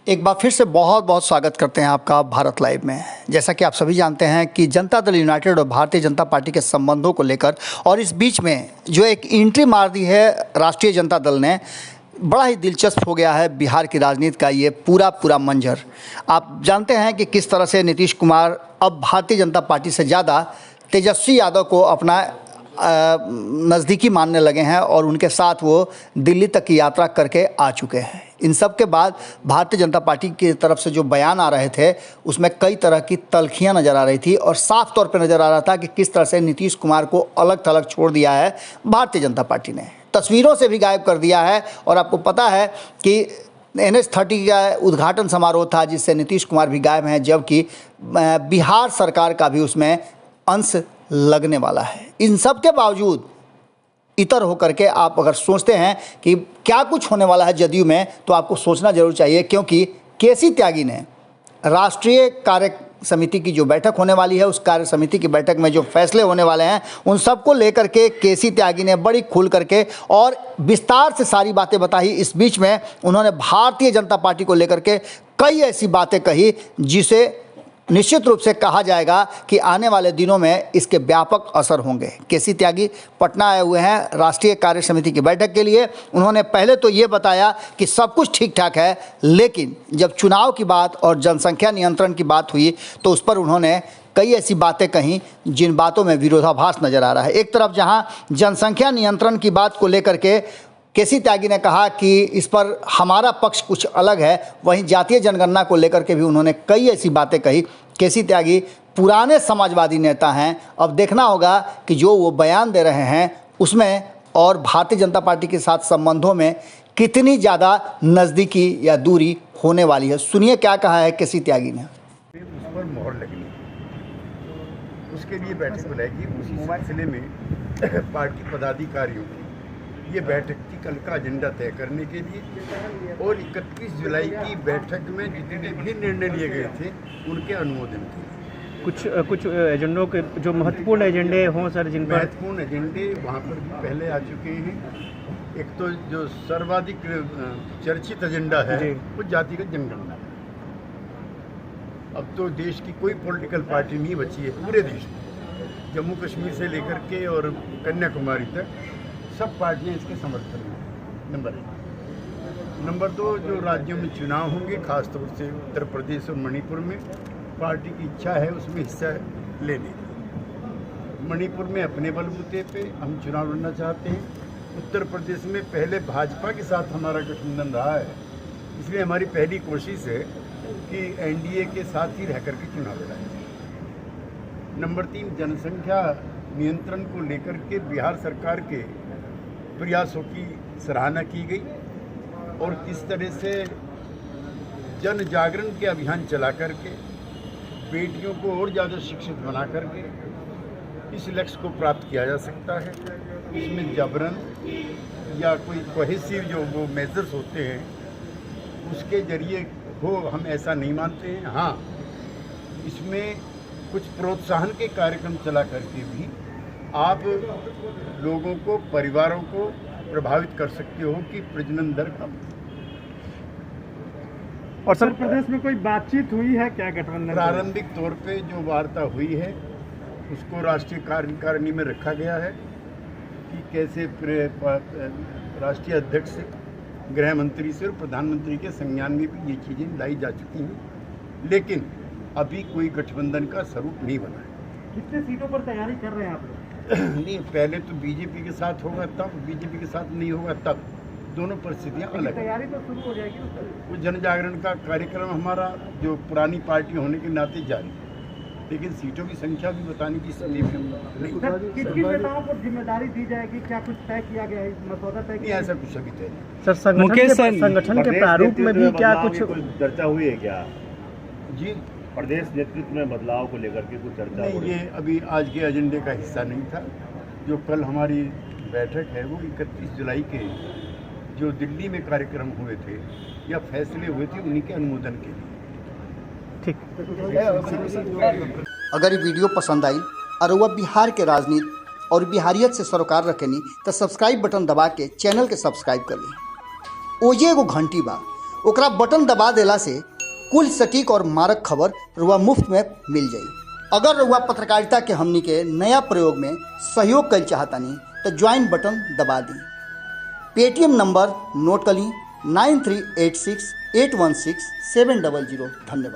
एक बार फिर से बहुत बहुत स्वागत करते हैं आपका भारत लाइव में। जैसा कि आप सभी जानते हैं कि जनता दल यूनाइटेड और भारतीय जनता पार्टी के संबंधों को लेकर और इस बीच में जो एक एंट्री मार दी है राष्ट्रीय जनता दल ने, बड़ा ही दिलचस्प हो गया है बिहार की राजनीति का ये पूरा मंजर। आप जानते हैं कि किस तरह से नीतीश कुमार अब भारतीय जनता पार्टी से ज़्यादा तेजस्वी यादव को अपना नज़दीकी मानने लगे हैं और उनके साथ वो दिल्ली तक की यात्रा करके आ चुके हैं। इन सब के बाद भारतीय जनता पार्टी की तरफ से जो बयान आ रहे थे उसमें कई तरह की तल्खियां नज़र आ रही थी और साफ तौर पर नज़र आ रहा था कि किस तरह से नीतीश कुमार को अलग थलग छोड़ दिया है भारतीय जनता पार्टी ने, तस्वीरों से भी गायब कर दिया है। और आपको पता है कि NH30 का उद्घाटन समारोह था जिससे नीतीश कुमार भी गायब हैं, जबकि बिहार सरकार का भी उसमें अंश लगने वाला है। इन सब के बावजूद इतर होकर के आप अगर सोचते हैं कि क्या कुछ होने वाला है जदयू में, तो आपको सोचना जरूर चाहिए, क्योंकि केसी त्यागी ने राष्ट्रीय कार्य समिति की जो बैठक होने वाली है, उस कार्य समिति की बैठक में जो फैसले होने वाले हैं उन सबको लेकर के केसी त्यागी ने बड़ी खुल करके और विस्तार से सारी बातें बताई। इस बीच में उन्होंने भारतीय जनता पार्टी को लेकर के कई ऐसी बातें कही जिसे निश्चित रूप से कहा जाएगा कि आने वाले दिनों में इसके व्यापक असर होंगे। केसी त्यागी पटना आए हुए हैं राष्ट्रीय कार्य समिति की बैठक के लिए। उन्होंने पहले तो ये बताया कि सब कुछ ठीक ठाक है, लेकिन जब चुनाव की बात और जनसंख्या नियंत्रण की बात हुई तो उस पर उन्होंने कई ऐसी बातें कहीं जिन बातों में विरोधाभास नज़र आ रहा है। एक तरफ जहां जनसंख्या नियंत्रण की बात को लेकर के केसी त्यागी ने कहा कि इस पर हमारा पक्ष कुछ अलग है, वहीं जातीय जनगणना को लेकर के भी उन्होंने कई ऐसी बातें कही। केसी त्यागी पुराने समाजवादी नेता हैं, अब देखना होगा कि जो वो बयान दे रहे हैं उसमें और भारतीय जनता पार्टी के साथ संबंधों में कितनी ज़्यादा नज़दीकी या दूरी होने वाली है। सुनिए क्या कहा है केसी त्यागी ने। उस पर मोहर लगनी, उसके लिए बैठक बुलाएगी। उसी सिलसिले में पार्टी पदाधिकारियों की ये बैठक थी कल का एजेंडा तय करने के लिए, और 31 जुलाई की बैठक में जितने भी निर्णय लिए गए थे उनके अनुमोदन थे। कुछ एजेंडों के जो महत्वपूर्ण एजेंडे हों सर, जिन पर महत्वपूर्ण एजेंडे वहाँ पर भी पहले आ चुके हैं। एक तो जो सर्वाधिक चर्चित एजेंडा है वो जातिगत जनगणना। अब तो देश की कोई पॉलिटिकल पार्टी नहीं बची है पूरे देश में, जम्मू कश्मीर से लेकर के और कन्याकुमारी तक सब पार्टियां इसके समर्थन में। नंबर 1। नंबर 2, जो राज्यों में चुनाव होंगे खासतौर से उत्तर प्रदेश और मणिपुर में, पार्टी की इच्छा है उसमें हिस्सा लेने की। मणिपुर में अपने बलबूते पे हम चुनाव लड़ना चाहते हैं। उत्तर प्रदेश में पहले भाजपा के साथ हमारा गठबंधन रहा है, इसलिए हमारी पहली कोशिश है कि NDA के साथ ही रह करके चुनाव लड़ाएं। नंबर 3, जनसंख्या नियंत्रण को लेकर के बिहार सरकार के प्रयासों की सराहना की गई और किस तरह से जन जागरण के अभियान चला करके बेटियों को और ज़्यादा शिक्षित बना करके इस लक्ष्य को प्राप्त किया जा सकता है। इसमें जबरन या कोई कोहेसिव जो वो मेजर्स होते हैं उसके जरिए हो, हम ऐसा नहीं मानते हैं। हाँ, इसमें कुछ प्रोत्साहन के कार्यक्रम चला करके भी आप लोगों को, परिवारों को प्रभावित कर सकते हो कि प्रजनन दर कम। और सर प्रदेश में कोई बातचीत हुई है क्या गठबंधन? प्रारंभिक तौर पे जो वार्ता हुई है उसको राष्ट्रीय कार्यकारिणी में रखा गया है कि कैसे राष्ट्रीय अध्यक्ष से, गृह मंत्री से और प्रधानमंत्री के संज्ञान में भी ये चीज़ें लाई जा चुकी हैं, लेकिन अभी कोई गठबंधन का स्वरूप नहीं बना है। कितने सीटों पर तैयारी कर रहे हैं आप लोग? नहीं, पहले तो बीजेपी के साथ होगा, तब बीजेपी के साथ नहीं होगा, तब दोनों परिस्थितियां अलग हैं। तैयारी तो शुरू हो जाएगी ना? वो जन जागरण का कार्यक्रम हमारा जो पुरानी पार्टी होने के नाते जारी है, लेकिन सीटों की संख्या भी बताने की स्थिति में नहीं। किन नेताओं को जिम्मेदारी दी जाएगी, क्या कुछ तय किया गया है, मसौदा तय किया? ऐसा कुछ अभी तय नहीं। सर संगठन के प्रारूप में भी क्या कुछ चर्चा हुई है क्या? जी, प्रदेश नेतृत्व में बदलाव को लेकर के कुछ चर्चा नहीं, हुई? ये अभी आज के एजेंडे का हिस्सा नहीं था। जो कल हमारी बैठक है वो 31 जुलाई के जो दिल्ली में कार्यक्रम हुए थे या फैसले हुए थे उन्हीं के अनुमोदन के लिए। ठीक। अगर ये वीडियो पसंद आई और वह बिहार के राजनीति और बिहारियत से सरोकार रखेनी तो सब्सक्राइब बटन दबा के चैनल के सब्सक्राइब कर ली। ओजे एगो घंटी बा, ओकरा बटन दबा देला से कुल सटीक और मारक खबर रुआ मुफ्त में मिल जाई। अगर रुआ पत्रकारिता के हमनी के नया प्रयोग में सहयोग कर चाहतानी तो ज्वाइन बटन दबा दी। पेटीएम नंबर नोट कर ली 9386816700। धन्यवाद।